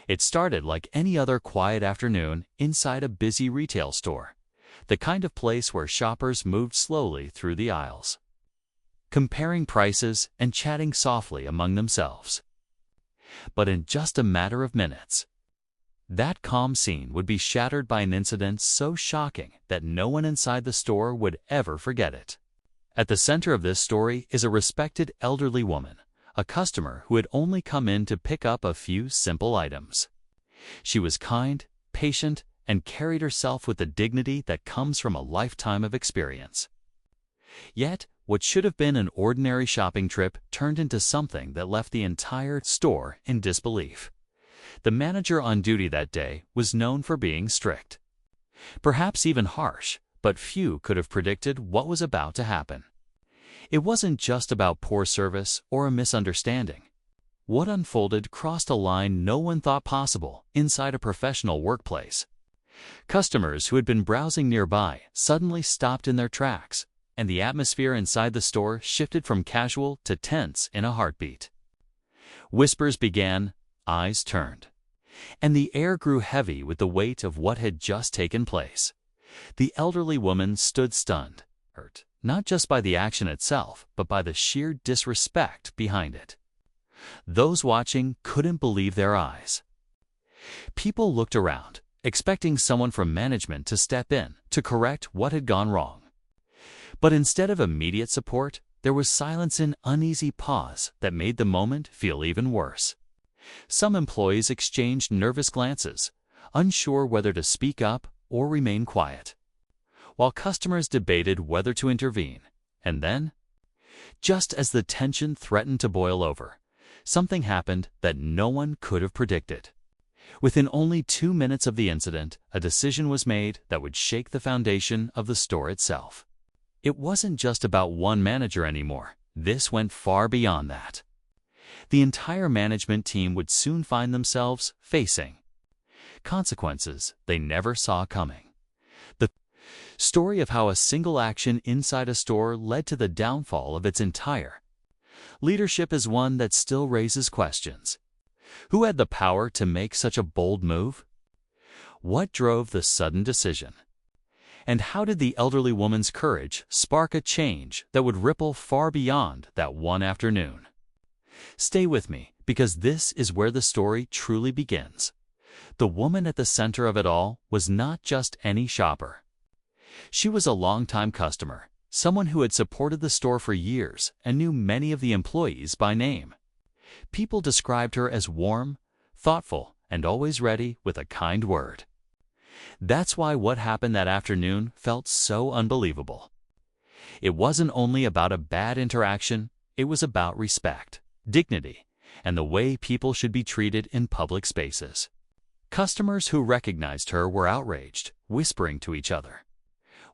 It started like any other quiet afternoon inside a busy retail store, the kind of place where shoppers moved slowly through the aisles, comparing prices and chatting softly among themselves. But in just a matter of minutes, that calm scene would be shattered by an incident so shocking that no one inside the store would ever forget it. At the center of this story is a respected elderly woman, a customer who had only come in to pick up a few simple items. She was kind, patient, and carried herself with the dignity that comes from a lifetime of experience. Yet, what should have been an ordinary shopping trip turned into something that left the entire store in disbelief. The manager on duty that day was known for being strict, perhaps even harsh, but few could have predicted what was about to happen. It wasn't just about poor service or a misunderstanding. What unfolded crossed a line no one thought possible inside a professional workplace. Customers who had been browsing nearby suddenly stopped in their tracks, and the atmosphere inside the store shifted from casual to tense in a heartbeat. Whispers began, eyes turned, and the air grew heavy with the weight of what had just taken place. The elderly woman stood stunned, hurt, not just by the action itself, but by the sheer disrespect behind it. Those watching couldn't believe their eyes. People looked around, expecting someone from management to step in to correct what had gone wrong. But instead of immediate support, there was silence and uneasy pause that made the moment feel even worse. Some employees exchanged nervous glances, unsure whether to speak up or remain quiet, while customers debated whether to intervene. And then, just as the tension threatened to boil over, something happened that no one could have predicted. Within only 2 minutes of the incident, a decision was made that would shake the foundation of the store itself. It wasn't just about one manager anymore. This went far beyond that. The entire management team would soon find themselves facing consequences they never saw coming. The story of how a single action inside a store led to the downfall of its entire leadership is one that still raises questions. Who had the power to make such a bold move? What drove the sudden decision? And how did the elderly woman's courage spark a change that would ripple far beyond that one afternoon? Stay with me, because this is where the story truly begins. The woman at the center of it all was not just any shopper. She was a longtime customer, someone who had supported the store for years and knew many of the employees by name. People described her as warm, thoughtful, and always ready with a kind word. That's why what happened that afternoon felt so unbelievable. It wasn't only about a bad interaction, it was about respect, dignity, and the way people should be treated in public spaces. Customers who recognized her were outraged, whispering to each other,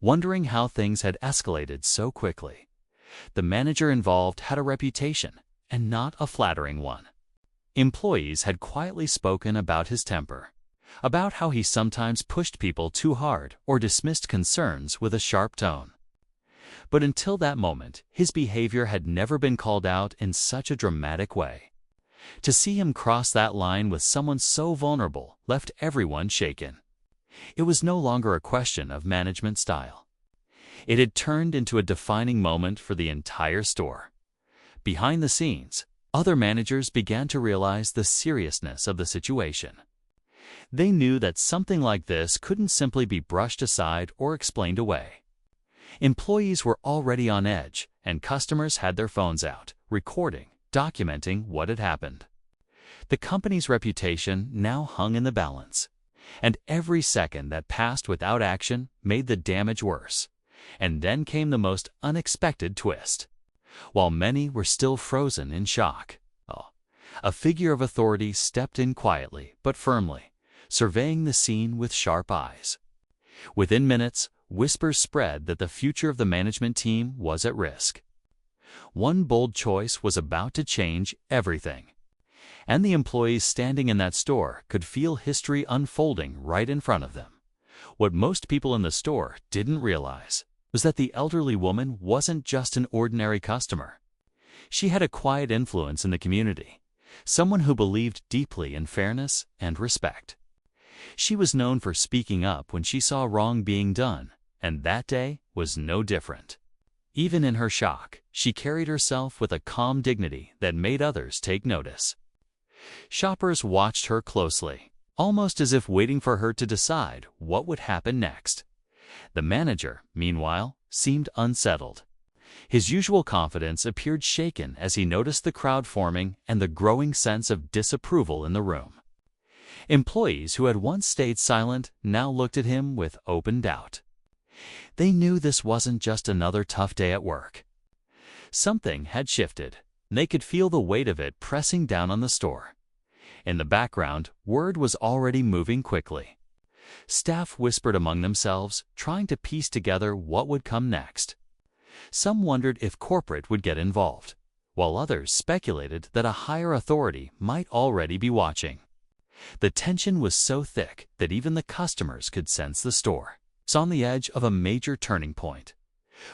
wondering how things had escalated so quickly. The manager involved had a reputation, and not a flattering one. Employees had quietly spoken about his temper, about how he sometimes pushed people too hard or dismissed concerns with a sharp tone. But until that moment, his behavior had never been called out in such a dramatic way. To see him cross that line with someone so vulnerable left everyone shaken. It was no longer a question of management style. It had turned into a defining moment for the entire store. Behind the scenes, other managers began to realize the seriousness of the situation. They knew that something like this couldn't simply be brushed aside or explained away. Employees were already on edge, and customers had their phones out, recording, documenting what had happened. The company's reputation now hung in the balance, and every second that passed without action made the damage worse. And then came the most unexpected twist. While many were still frozen in shock, a figure of authority stepped in quietly but firmly, surveying the scene with sharp eyes. Within minutes, whispers spread that the future of the management team was at risk. One bold choice was about to change everything, and the employees standing in that store could feel history unfolding right in front of them. What most people in the store didn't realize was that the elderly woman wasn't just an ordinary customer. She had a quiet influence in the community, someone who believed deeply in fairness and respect. She was known for speaking up when she saw wrong being done, and that day was no different. Even in her shock, she carried herself with a calm dignity that made others take notice. Shoppers watched her closely, almost as if waiting for her to decide what would happen next. The manager, meanwhile, seemed unsettled. His usual confidence appeared shaken as he noticed the crowd forming and the growing sense of disapproval in the room. Employees who had once stayed silent now looked at him with open doubt. They knew this wasn't just another tough day at work. Something had shifted. They could feel the weight of it pressing down on the store. In the background, word was already moving quickly. Staff whispered among themselves, trying to piece together what would come next. Some wondered if corporate would get involved, while others speculated that a higher authority might already be watching. The tension was so thick that even the customers could sense the store was on the edge of a major turning point.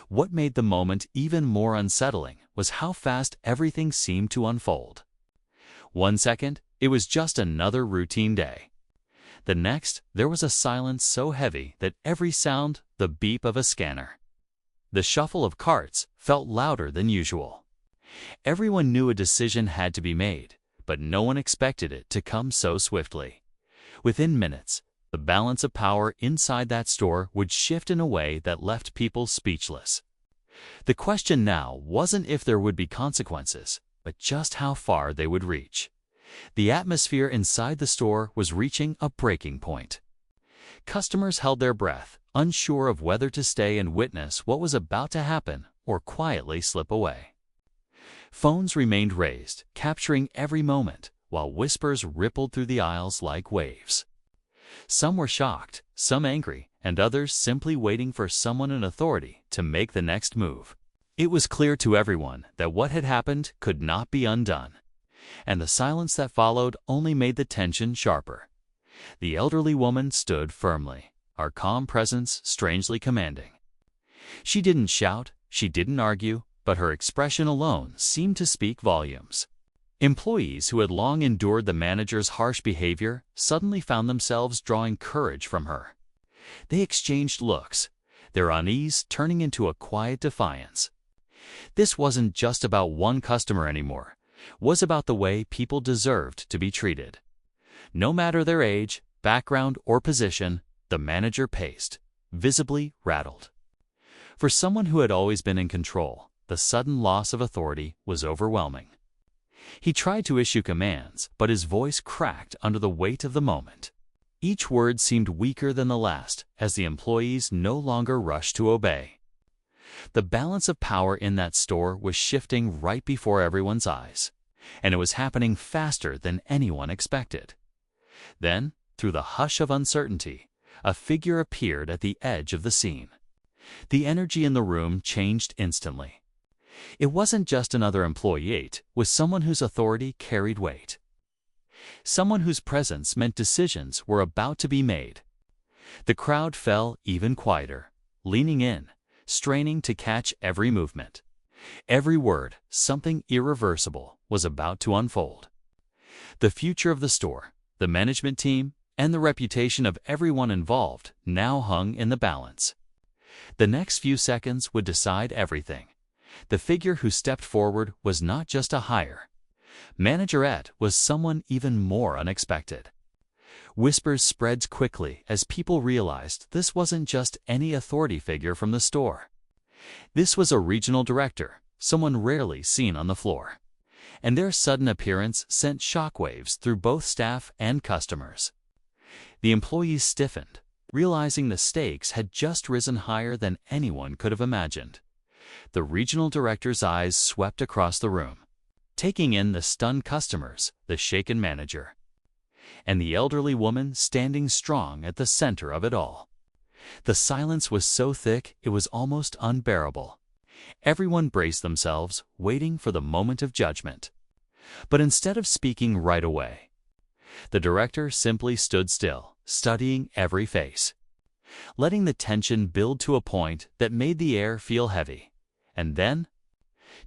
What made the moment even more unsettling was how fast everything seemed to unfold. 1 second, it was just another routine day. The next, there was a silence so heavy that every sound, the beep of a scanner, the shuffle of carts, felt louder than usual. Everyone knew a decision had to be made, but no one expected it to come so swiftly. Within minutes, the balance of power inside that store would shift in a way that left people speechless. The question now wasn't if there would be consequences, but just how far they would reach. The atmosphere inside the store was reaching a breaking point. Customers held their breath, unsure of whether to stay and witness what was about to happen or quietly slip away. Phones remained raised, capturing every moment, while whispers rippled through the aisles like waves. Some were shocked, some angry, and others simply waiting for someone in authority to make the next move. It was clear to everyone that what had happened could not be undone, and the silence that followed only made the tension sharper. The elderly woman stood firmly, her calm presence strangely commanding. She didn't shout, she didn't argue, but her expression alone seemed to speak volumes. Employees who had long endured the manager's harsh behavior suddenly found themselves drawing courage from her. They exchanged looks, their unease turning into a quiet defiance. This wasn't just about one customer anymore. It was about the way people deserved to be treated. No matter their age, background, or position, the manager paced, visibly rattled. For someone who had always been in control, the sudden loss of authority was overwhelming. He tried to issue commands, but his voice cracked under the weight of the moment. Each word seemed weaker than the last, as the employees no longer rushed to obey. The balance of power in that store was shifting right before everyone's eyes, and it was happening faster than anyone expected. Then, through the hush of uncertainty, a figure appeared at the edge of the scene. The energy in the room changed instantly. It wasn't just another employee, it was someone whose authority carried weight. Someone whose presence meant decisions were about to be made. The crowd fell even quieter, leaning in, straining to catch every movement. Every word, something irreversible, was about to unfold. The future of the store, the management team, and the reputation of everyone involved now hung in the balance. The next few seconds would decide everything. The figure who stepped forward was not just a hire. Managerette was someone even more unexpected. Whispers spread quickly as people realized this wasn't just any authority figure from the store. This was a regional director, someone rarely seen on the floor. And their sudden appearance sent shockwaves through both staff and customers. The employees stiffened, realizing the stakes had just risen higher than anyone could have imagined. The regional director's eyes swept across the room, taking in the stunned customers, the shaken manager, and the elderly woman standing strong at the center of it all. The silence was so thick it was almost unbearable. Everyone braced themselves, waiting for the moment of judgment. But instead of speaking right away, the director simply stood still, studying every face, letting the tension build to a point that made the air feel heavy. And then,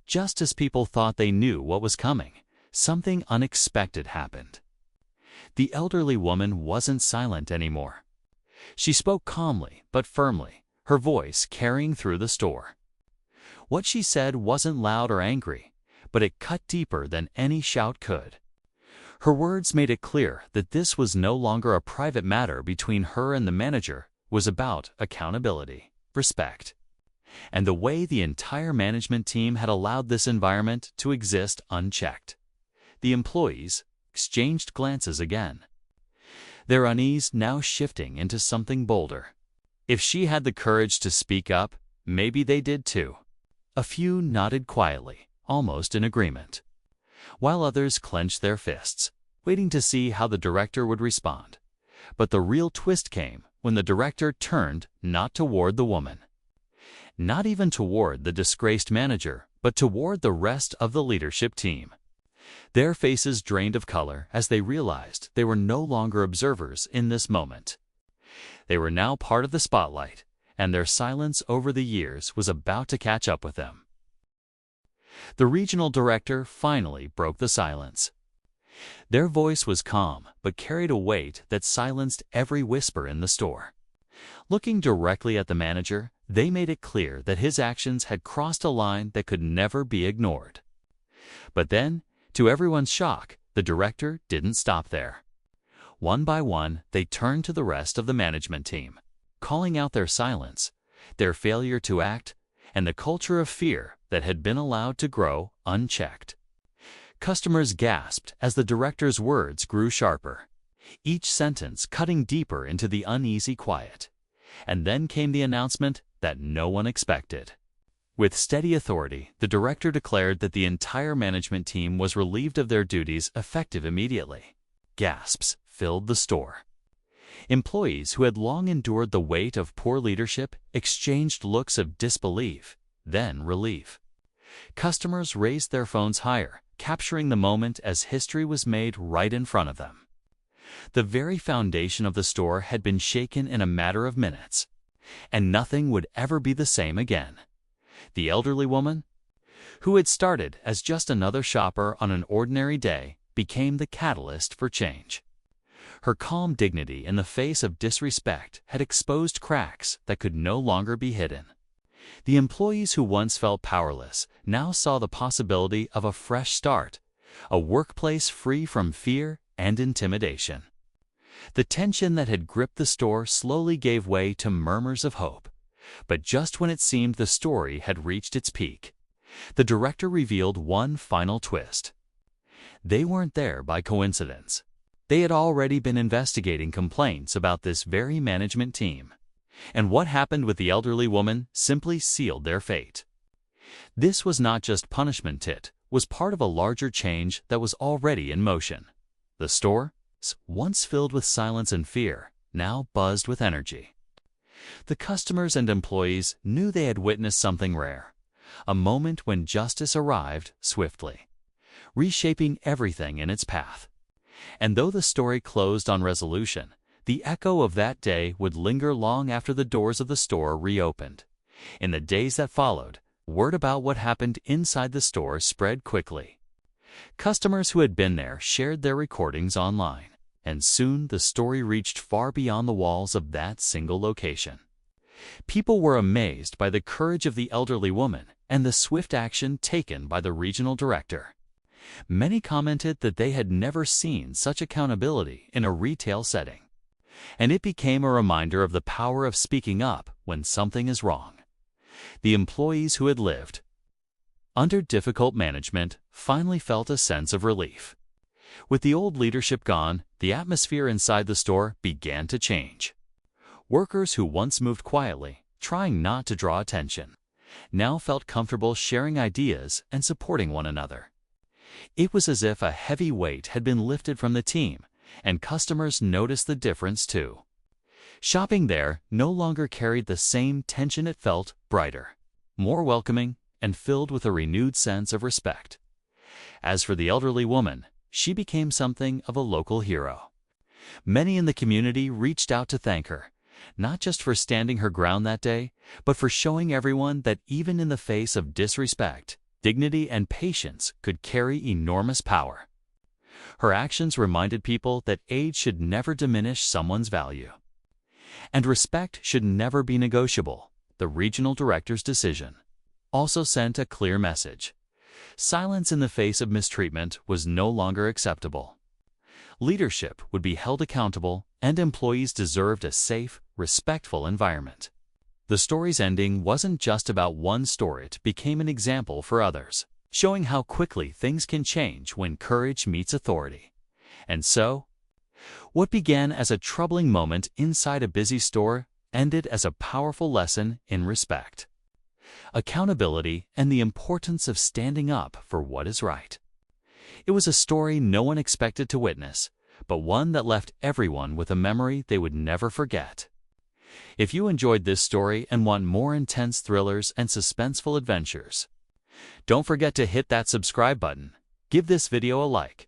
just as people thought they knew what was coming, something unexpected happened. The elderly woman wasn't silent anymore. She spoke calmly but firmly, her voice carrying through the store. What she said wasn't loud or angry, but it cut deeper than any shout could. Her words made it clear that this was no longer a private matter between her and the manager. It was about accountability, respect, and the way the entire management team had allowed this environment to exist unchecked. The employees exchanged glances again, their unease now shifting into something bolder. If she had the courage to speak up, maybe they did too. A few nodded quietly, almost in agreement, while others clenched their fists, waiting to see how the director would respond. But the real twist came when the director turned not toward the woman, not even toward the disgraced manager, but toward the rest of the leadership team. Their faces drained of color as they realized they were no longer observers in this moment. They were now part of the spotlight, and their silence over the years was about to catch up with them. The regional director finally broke the silence. Their voice was calm but carried a weight that silenced every whisper in the store. Looking directly at the manager, they made it clear that his actions had crossed a line that could never be ignored. But then, to everyone's shock, the director didn't stop there. One by one, they turned to the rest of the management team, calling out their silence, their failure to act, and the culture of fear that had been allowed to grow unchecked. Customers gasped as the director's words grew sharper, each sentence cutting deeper into the uneasy quiet. And then came the announcement that no one expected. With steady authority, the director declared that the entire management team was relieved of their duties effective immediately. Gasps filled the store. Employees who had long endured the weight of poor leadership exchanged looks of disbelief, then relief. Customers raised their phones higher, capturing the moment as history was made right in front of them. The very foundation of the store had been shaken in a matter of minutes, and nothing would ever be the same again. The elderly woman, who had started as just another shopper on an ordinary day, became the catalyst for change. Her calm dignity in the face of disrespect had exposed cracks that could no longer be hidden. The employees who once felt powerless now saw the possibility of a fresh start, a workplace free from fear and intimidation. The tension that had gripped the store slowly gave way to murmurs of hope. But just when it seemed the story had reached its peak, the director revealed one final twist. They weren't there by coincidence. They had already been investigating complaints about this very management team, and what happened with the elderly woman simply sealed their fate. This was not just punishment, it was part of a larger change that was already in motion. The store, once filled with silence and fear, now buzzed with energy. The customers and employees knew they had witnessed something rare, a moment when justice arrived swiftly, reshaping everything in its path. And though the story closed on resolution, the echo of that day would linger long after the doors of the store reopened. In the days that followed, word about what happened inside the store spread quickly. Customers who had been there shared their recordings online, and soon the story reached far beyond the walls of that single location. People were amazed by the courage of the elderly woman and the swift action taken by the regional director. Many commented that they had never seen such accountability in a retail setting, and it became a reminder of the power of speaking up when something is wrong. The employees who had lived under difficult management finally felt a sense of relief. With the old leadership gone, the atmosphere inside the store began to change. Workers who once moved quietly, trying not to draw attention, now felt comfortable sharing ideas and supporting one another. It was as if a heavy weight had been lifted from the team, and customers noticed the difference too. Shopping there no longer carried the same tension. It felt brighter, more welcoming, and filled with a renewed sense of respect. As for the elderly woman, she became something of a local hero. Many in the community reached out to thank her, not just for standing her ground that day, but for showing everyone that even in the face of disrespect, dignity and patience could carry enormous power. Her actions reminded people that age should never diminish someone's value. And respect should never be negotiable. The regional director's decision also sent a clear message. Silence in the face of mistreatment was no longer acceptable. Leadership would be held accountable, and employees deserved a safe, respectful environment. The story's ending wasn't just about one store, it became an example for others, showing how quickly things can change when courage meets authority. And so, what began as a troubling moment inside a busy store ended as a powerful lesson in respect, accountability, and the importance of standing up for what is right. It was a story no one expected to witness, but one that left everyone with a memory they would never forget. If you enjoyed this story and want more intense thrillers and suspenseful adventures, don't forget to hit that subscribe button, give this video a like,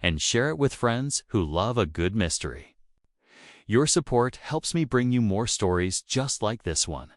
and share it with friends who love a good mystery. Your support helps me bring you more stories just like this one.